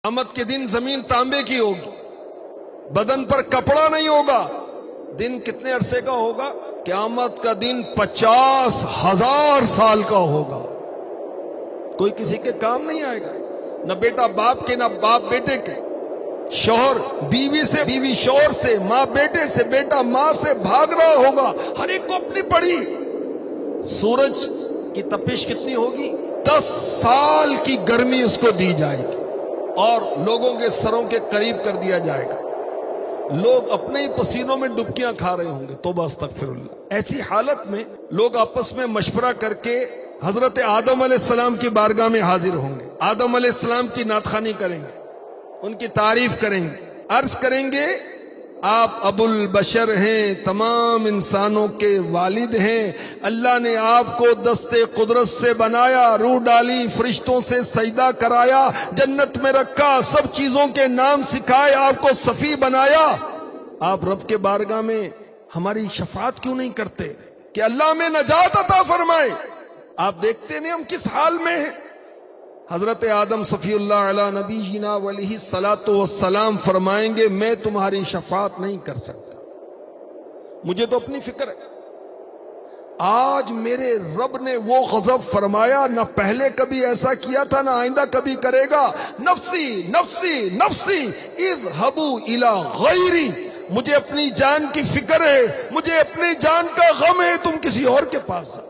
قیامت کے دن زمین تانبے کی ہوگی، بدن پر کپڑا نہیں ہوگا۔ دن کتنے عرصے کا ہوگا؟ قیامت کا دن 50,000 سال کا ہوگا۔ کوئی کسی کے کام نہیں آئے گا، نہ بیٹا باپ کے، نہ باپ بیٹے کے، شوہر بیوی سے، بیوی شوہر سے، ماں بیٹے سے، بیٹا ماں سے بھاگ رہا ہوگا، ہر ایک کو اپنی پڑی۔ سورج کی تپش کتنی ہوگی؟ 10 سال کی گرمی اس کو دی جائے گی اور لوگوں کے سروں کے قریب کر دیا جائے گا۔ لوگ اپنے ہی پسینوں میں ڈبکیاں کھا رہے ہوں گے، توبہ استغفر اللہ۔ ایسی حالت میں لوگ آپس میں مشورہ کر کے حضرت آدم علیہ السلام کی بارگاہ میں حاضر ہوں گے، آدم علیہ السلام کی نعت خوانی کریں گے، ان کی تعریف کریں گے، عرض کریں گے آپ ابو البشر ہیں، تمام انسانوں کے والد ہیں، اللہ نے آپ کو دستے قدرت سے بنایا، روح ڈالی، فرشتوں سے سجدہ کرایا، جنت میں رکھا، سب چیزوں کے نام سکھائے، آپ کو صفی بنایا۔ آپ رب کے بارگاہ میں ہماری شفاعت کیوں نہیں کرتے کہ اللہ میں نجات عطا فرمائے؟ آپ دیکھتے نہیں ہم کس حال میں ہیں۔ حضرت آدم صفی اللہ علی نبینا علیہ الصلاۃ والسلام فرمائیں گے میں تمہاری شفاعت نہیں کر سکتا، مجھے تو اپنی فکر ہے۔ آج میرے رب نے وہ غضب فرمایا، نہ پہلے کبھی ایسا کیا تھا، نہ آئندہ کبھی کرے گا۔ نفسی نفسی نفسی اذهبوا الی غیری، مجھے اپنی جان کی فکر ہے، مجھے اپنی جان کا غم ہے، تم کسی اور کے پاس جاؤ۔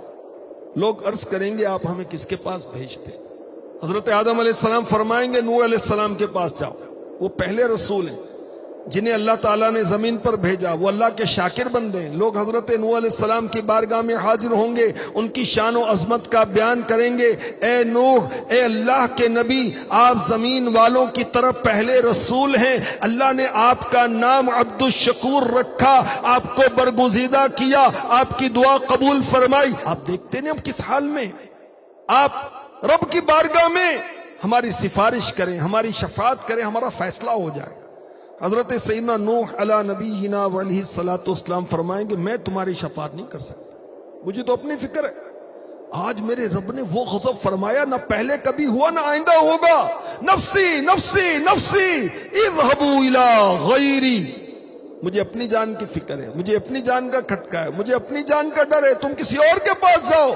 لوگ عرض کریں گے آپ ہمیں کس کے پاس بھیجتے؟ حضرت آدم علیہ السلام فرمائیں گے نوح علیہ السلام کے پاس جاؤ، وہ پہلے رسول ہیں جنہیں اللہ تعالیٰ نے زمین پر بھیجا، وہ اللہ کے شاکر بندے ہیں۔ لوگ حضرت نوح علیہ السلام کی بارگاہ میں حاضر ہوں گے، ان کی شان و عظمت کا بیان کریں گے۔ اے نوح، اے اللہ کے نبی، آپ زمین والوں کی طرف پہلے رسول ہیں، اللہ نے آپ کا نام عبد الشکور رکھا، آپ کو برگزیدہ کیا، آپ کی دعا قبول فرمائی۔ آپ دیکھتے ہیں ہم کس حال میں، آپ رب کی بارگاہ میں ہماری سفارش کریں، ہماری شفاعت کریں، ہمارا فیصلہ ہو جائے۔ حضرت سیدنا نوح علی نبینا علیہ الصلوۃ والسلام فرمائیں گے میں تمہاری شفاعت نہیں کر سکتا، مجھے تو اپنی فکر ہے۔ آج میرے رب نے وہ غضب فرمایا، نہ پہلے کبھی ہوا نہ آئندہ ہوگا۔ نفسی نفسی نفسی اذهبوا الی غیری، مجھے اپنی جان کی فکر ہے، مجھے اپنی جان کا کھٹکا ہے، مجھے اپنی جان کا ڈر ہے، تم کسی اور کے پاس جاؤ۔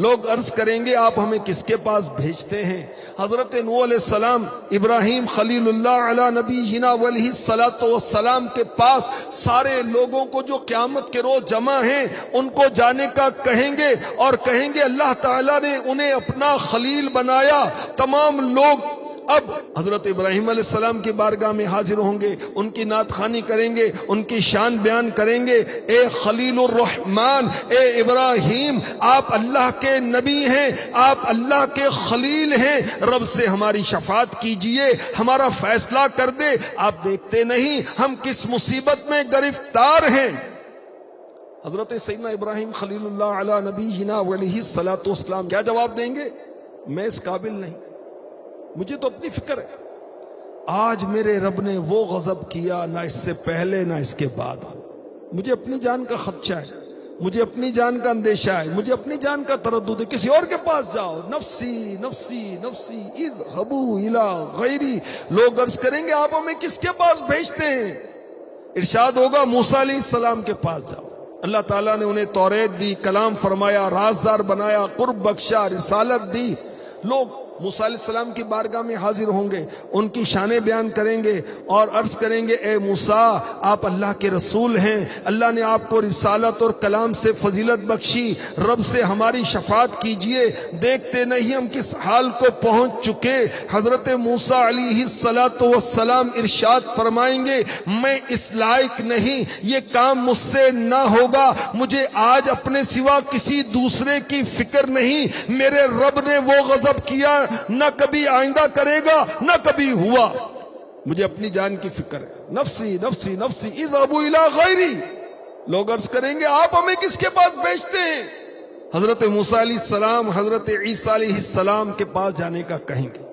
لوگ عرض کریں گے آپ ہمیں کس کے پاس بھیجتے ہیں؟ حضرت نوح علیہ السلام، ابراہیم خلیل اللہ علی نبینا علیہ الصلوۃ والسلام کے پاس سارے لوگوں کو جو قیامت کے روز جمع ہیں ان کو جانے کا کہیں گے، اور کہیں گے اللہ تعالیٰ نے انہیں اپنا خلیل بنایا۔ تمام لوگ اب حضرت ابراہیم علیہ السلام کی بارگاہ میں حاضر ہوں گے، ان کی نعت خوانی کریں گے، ان کی شان بیان کریں گے۔ اے خلیل الرحمن، اے ابراہیم، آپ اللہ کے نبی ہیں، آپ اللہ کے خلیل ہیں، رب سے ہماری شفاعت کیجئے، ہمارا فیصلہ کر دے۔ آپ دیکھتے نہیں ہم کس مصیبت میں گرفتار ہیں۔ حضرت سیدنا ابراہیم خلیل اللہ علی نبینا علیہ الصلوۃ والسلام کیا جواب دیں گے؟ میں اس قابل نہیں، مجھے تو اپنی فکر ہے۔ آج میرے رب نے وہ غضب کیا، نہ اس سے پہلے نہ اس کے بعد، مجھے اپنی جان کا خدشہ ہے، مجھے اپنی جان کا اندیشہ ہے، مجھے اپنی جان کا تردد ہے، کسی اور کے پاس جاؤ۔ نفسی نفسی نفسی اذهبوا الی غیری، لوگ عرض کریں گے آپ ہمیں کس کے پاس بھیجتے ہیں؟ ارشاد ہوگا موسیٰ علیہ السلام کے پاس جاؤ۔ اللہ تعالیٰ نے انہیں توریت دی، کلام فرمایا، رازدار بنایا، قرب بخشا، رسالت دی۔ لوگ موسیٰ علیہ السلام کی بارگاہ میں حاضر ہوں گے، ان کی شانیں بیان کریں گے اور عرض کریں گے اے موسیٰ، آپ اللہ کے رسول ہیں، اللہ نے آپ کو رسالت اور کلام سے فضیلت بخشی، رب سے ہماری شفاعت کیجئے۔ دیکھتے نہیں ہم کس حال کو پہنچ چکے۔ حضرت موسیٰ علیہ الصلوۃ والسلام ارشاد فرمائیں گے میں اس لائق نہیں، یہ کام مجھ سے نہ ہوگا، مجھے آج اپنے سوا کسی دوسرے کی فکر نہیں۔ میرے رب نے وہ غضب کیا، نہ کبھی آئندہ کرے گا، نہ کبھی ہوا، مجھے اپنی جان کی فکر ہے۔ نفسی نفسی نفسی اذهبوا الی غیری، لوگ عرض کریں گے آپ ہمیں کس کے پاس بھیجتے ہیں؟ حضرت موسیٰ علیہ السلام حضرت عیسیٰ علیہ السلام کے پاس جانے کا کہیں گے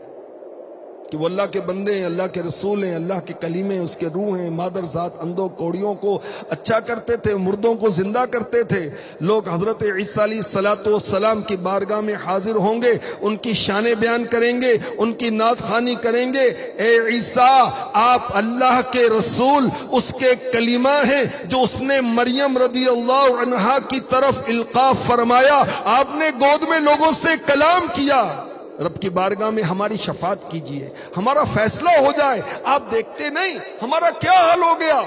کہ وہ اللہ کے بندے ہیں، اللہ کے رسول ہیں، اللہ کے کلیمے اس کے روح ہیں، مادر ذات اندھوں کوڑیوں کو اچھا کرتے تھے، مردوں کو زندہ کرتے تھے۔ لوگ حضرت عیسیٰ علیہ الصلوۃ والسلام کی بارگاہ میں حاضر ہوں گے، ان کی شان بیان کریں گے، ان کی نعت خوانی کریں گے۔ اے عیسیٰ، آپ اللہ کے رسول، اس کے کلیمہ ہیں جو اس نے مریم رضی اللہ عنہا کی طرف القاء فرمایا۔ آپ نے گود میں لوگوں سے کلام کیا۔ رب کی بارگاہ میں ہماری شفاعت کیجئے، ہمارا فیصلہ ہو جائے۔ آپ دیکھتے نہیں ہمارا کیا حال ہو گیا۔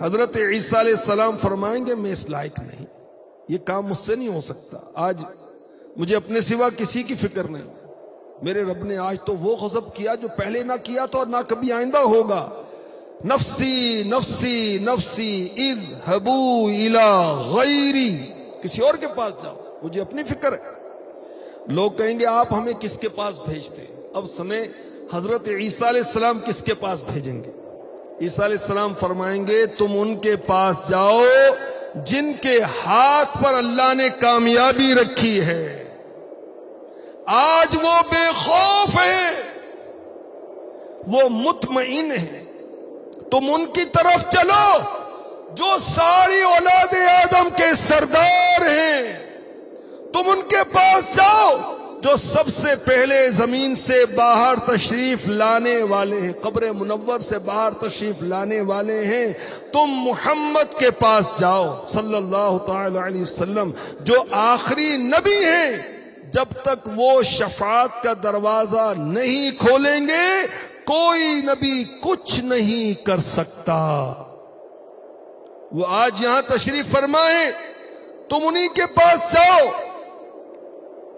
حضرت عیسیٰ علیہ السلام فرمائیں گے میں اس لائق نہیں، یہ کام مجھ سے نہیں ہو سکتا، آج مجھے اپنے سوا کسی کی فکر نہیں۔ میرے رب نے آج تو وہ غضب کیا جو پہلے نہ کیا تو اور نہ کبھی آئندہ ہوگا۔ نفسی نفسی نفسی اذهبوا الی غیری، کسی اور کے پاس جاؤ، مجھے اپنی فکر ہے۔ لوگ کہیں گے آپ ہمیں کس کے پاس بھیجتے؟ اب سنیں حضرت عیسیٰ علیہ السلام کس کے پاس بھیجیں گے۔ عیسیٰ علیہ السلام فرمائیں گے تم ان کے پاس جاؤ جن کے ہاتھ پر اللہ نے کامیابی رکھی ہے، آج وہ بے خوف ہیں، وہ مطمئن ہیں۔ تم ان کی طرف چلو جو ساری اولاد آدم کے سردار ہیں، تم ان کے پاس جاؤ جو سب سے پہلے زمین سے باہر تشریف لانے والے ہیں، قبر منور سے باہر تشریف لانے والے ہیں۔ تم محمد کے پاس جاؤ صلی اللہ تعالی علیہ وسلم جو آخری نبی ہیں۔ جب تک وہ شفاعت کا دروازہ نہیں کھولیں گے کوئی نبی کچھ نہیں کر سکتا۔ وہ آج یہاں تشریف فرمائیں، تم انہی کے پاس جاؤ،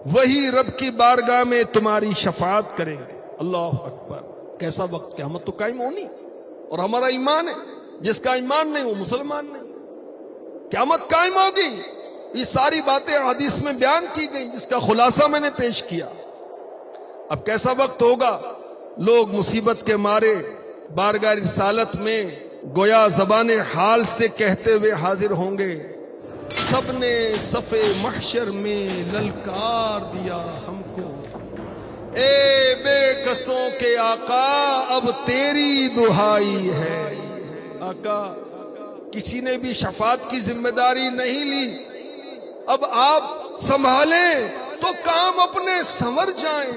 وہی رب کی بارگاہ میں تمہاری شفاعت کریں گے۔ اللہ اکبر، کیسا وقت، قیامت تو قائم ہونی، اور ہمارا ایمان ہے، جس کا ایمان نہیں وہ مسلمان نہیں۔ قیامت قائم ہوگی، یہ ساری باتیں حدیث میں بیان کی گئی جس کا خلاصہ میں نے پیش کیا۔ اب کیسا وقت ہوگا، لوگ مصیبت کے مارے بارگاہ رسالت میں گویا زبان حال سے کہتے ہوئے حاضر ہوں گے، سب نے صف محشر میں للکار دیا ہم کو، اے بے کسوں کے آقا اب تیری دہائی ہے۔ آقا کسی نے بھی شفاعت کی ذمہ داری نہیں لی، اب آپ سنبھالیں تو کام اپنے سنور جائیں،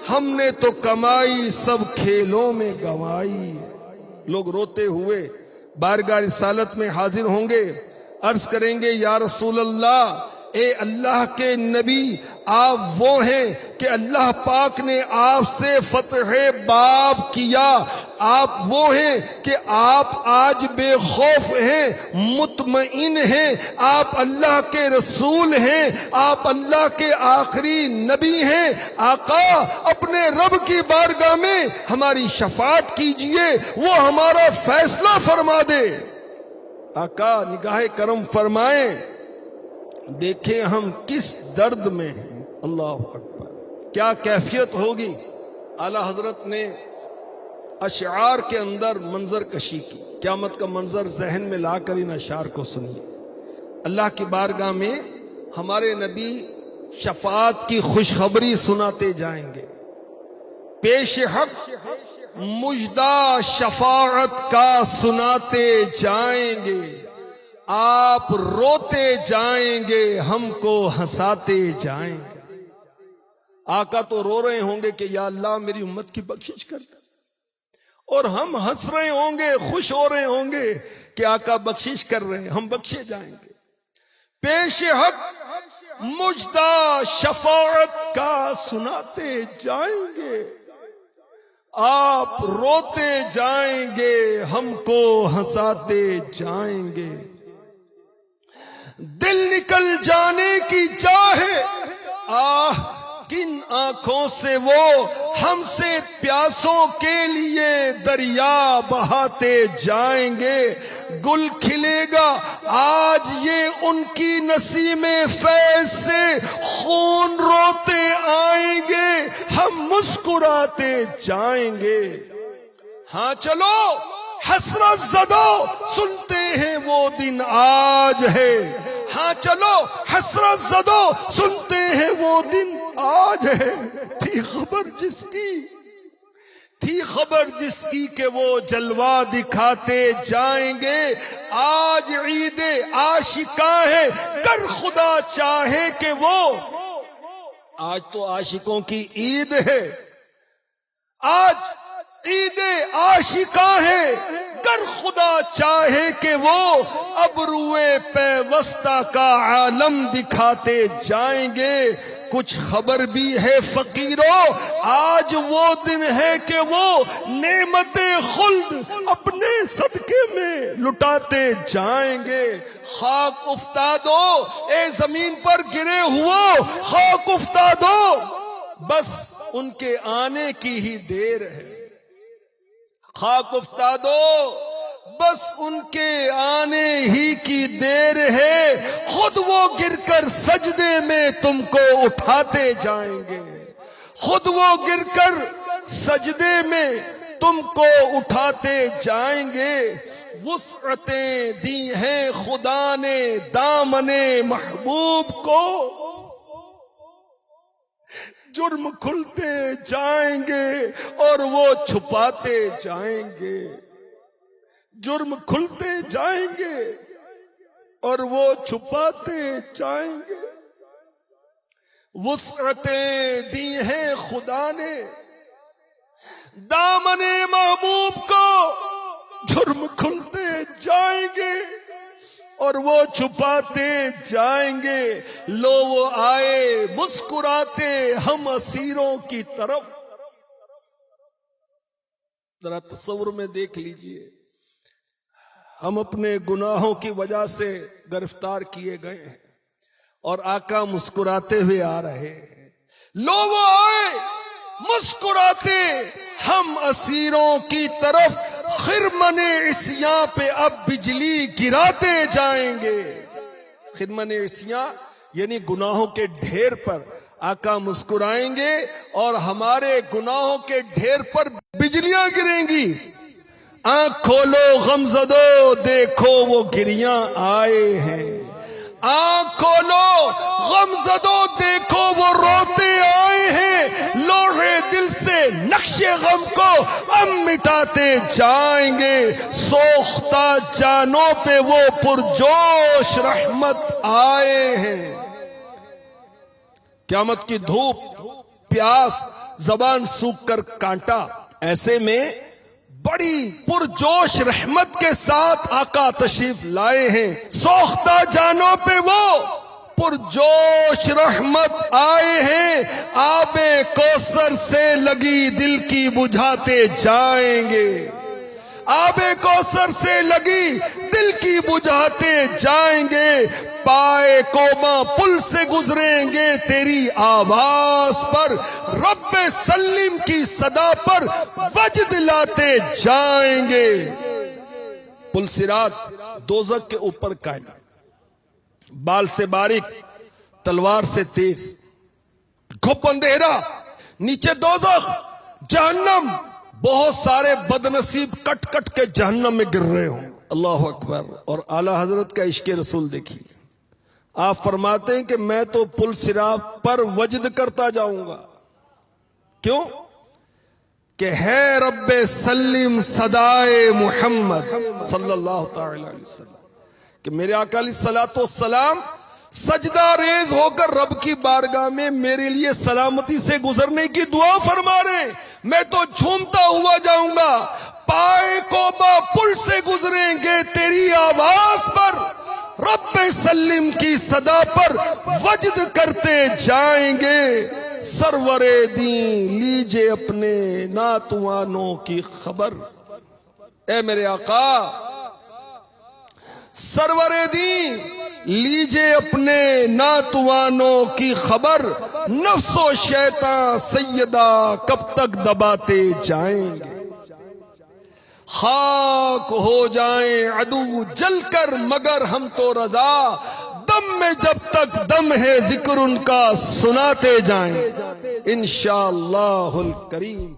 ہم نے تو کمائی سب کھیلوں میں گنوائی۔ لوگ روتے ہوئے بارگاہ رسالت میں حاضر ہوں گے، عرض کریں گے یا رسول اللہ، اے اللہ کے نبی، آپ وہ ہیں کہ اللہ پاک نے آپ سے فتح باب کیا، آپ وہ ہیں کہ آپ آج بے خوف ہیں، مطمئن ہیں، آپ اللہ کے رسول ہیں، آپ اللہ کے آخری نبی ہیں۔ آقا اپنے رب کی بارگاہ میں ہماری شفاعت کیجئے، وہ ہمارا فیصلہ فرما دے۔ آقا نگاہ کرم فرمائیں، دیکھیں ہم کس درد میں ہیں۔ اللہ اکبر، کیا کیفیت ہوگی۔ اعلی حضرت نے اشعار کے اندر منظر کشی کی، قیامت کا منظر ذہن میں لا کر ان اشعار کو سنیے۔ اللہ کی بارگاہ میں ہمارے نبی شفاعت کی خوشخبری سناتے جائیں گے، پیش حق مجدہ شفاعت کا سناتے جائیں گے، آپ روتے جائیں گے ہم کو ہنساتے جائیں گے۔ آقا تو رو رہے ہوں گے کہ یا اللہ میری امت کی بخشش کر دے، اور ہم ہنس رہے ہوں گے، خوش ہو رہے ہوں گے کہ آقا بخشش کر رہے ہیں، ہم بخشے جائیں گے۔ پیش حق مجدہ شفاعت کا سناتے جائیں گے، آپ روتے جائیں گے ہم کو ہنساتے جائیں گے۔ دل نکل جانے کی چاہے آہ کن آنکھوں سے وہ ہم سے پیاسوں کے لیے دریا بہاتے جائیں گے۔ گل کھلے گا آج یہ ان کی نسیم فیض سے، خون روتے آئیں گے ہم مسکراتے جائیں گے۔ ہاں چلو حسرت زدو سنتے ہیں وہ دن آج ہے، ہاں چلو حسرت زدو سنتے ہیں وہ دن آج ہے۔ تھی خبر جس کی تھی خبر جس کی کہ وہ جلوہ دکھاتے جائیں گے. آج عید عاشقاں ہے کر خدا چاہے کہ وہ. آج تو عاشقوں کی عید ہے، آج عید عاشقاں ہے گر خدا چاہے کہ وہ. ابروئے پیوستہ کا عالم دکھاتے جائیں گے. کچھ خبر بھی ہے فقیروں آج وہ دن ہے کہ وہ نعمت خلد اپنے صدقے میں لٹاتے جائیں گے. خاک افتادو اے زمین پر گرے ہو، خاک افتادو بس ان کے آنے کی ہی دیر ہے. خاک افتادو بس ان کے آنے ہی کی دیر ہے. خود وہ گر کر سجدے میں تم کو اٹھاتے جائیں گے. خود وہ گر کر سجدے میں تم کو اٹھاتے جائیں گے. وسعتیں دی ہیں خدا نے دامن محبوب کو. جرم کھلتے جائیں گے اور وہ چھپاتے جائیں گے. جرم کھلتے جائیں گے اور وہ چھپاتے جائیں گے. وسعتیں دی ہیں خدا نے دامن محبوب کو. جرم کھلتے جائیں گے اور وہ چھپاتے جائیں گے. لو وہ آئے مسکراتے ہم اسیروں کی طرف. ذرا تصور میں دیکھ لیجئے، ہم اپنے گناہوں کی وجہ سے گرفتار کیے گئے ہیں اور آقا مسکراتے ہوئے آ رہے ہیں. لو وہ آئے مسکراتے ہم اسیروں کی طرف. خرمن عصیاں پہ اب بجلی گراتے جائیں گے. خرمن عصیاں یعنی گناہوں کے ڈھیر پر آقا مسکرائیں گے اور ہمارے گناہوں کے ڈھیر پر بجلیاں گریں گی. آنکھ کھولو غمزدو دیکھو وہ گریاں آئے ہیں. آنکھ کھولو غمزدو دیکھو وہ روتے آئے ہیں. لوہے دل سے نقش غم کو ہم مٹاتے جائیں گے. سوختہ جانوں پہ وہ پرجوش رحمت آئے ہیں. قیامت کی دھوپ پیاس زبان سوکھ کر کانٹا، ایسے میں بڑی پرجوش رحمت کے ساتھ آقا تشریف لائے ہیں. سوختہ جانوں پہ وہ پرجوش رحمت آئے ہیں. آب کوثر سے لگی دل کی بجھاتے جائیں گے. آب کوثر سے لگی دل کی بجھاتے جائیں گے. پائے کوما پل سے گزریں گے تیری آواز پر. رب سلیم کی صدا پر وجد لاتے جائیں گے. پل صراط دوزخ کے اوپر قائم، بال سے باریک تلوار سے تیز، گھپ اندھیرا، نیچے دوزخ جہنم. بہت سارے بدنصیب کٹ کٹ کے جہنم میں گر رہے ہوں. اللہ اکبر. اور اعلی حضرت کا عشق رسول دیکھیے، آپ فرماتے ہیں کہ میں تو پل صراط پر وجد کرتا جاؤں گا. کیوں؟ کہ ہے رب سلم صدائے محمد صلی اللہ تعالی علیہ وسلم، کہ میرے آقا علیہ الصلوۃ والسلام سجدہ ریز ہو کر رب کی بارگاہ میں میرے لیے سلامتی سے گزرنے کی دعا فرما رہے ہیں. میں تو جھومتا ہوا جاؤں گا. پائے کوبا پل سے گزریں گے تیری آواز پر. رب سلم کی صدا پر وجد کرتے جائیں گے. سرور دین لیجے اپنے ناتوانوں کی خبر. اے میرے آقا سرور دین لیجے اپنے ناتوانوں کی خبر. نفس و شیطان سیدہ کب تک دباتے جائیں گے. خاک ہو جائیں عدو جل کر مگر ہم تو رضا. دم میں جب تک دم ہے ذکر ان کا سناتے جائیں انشاءاللہ الکریم.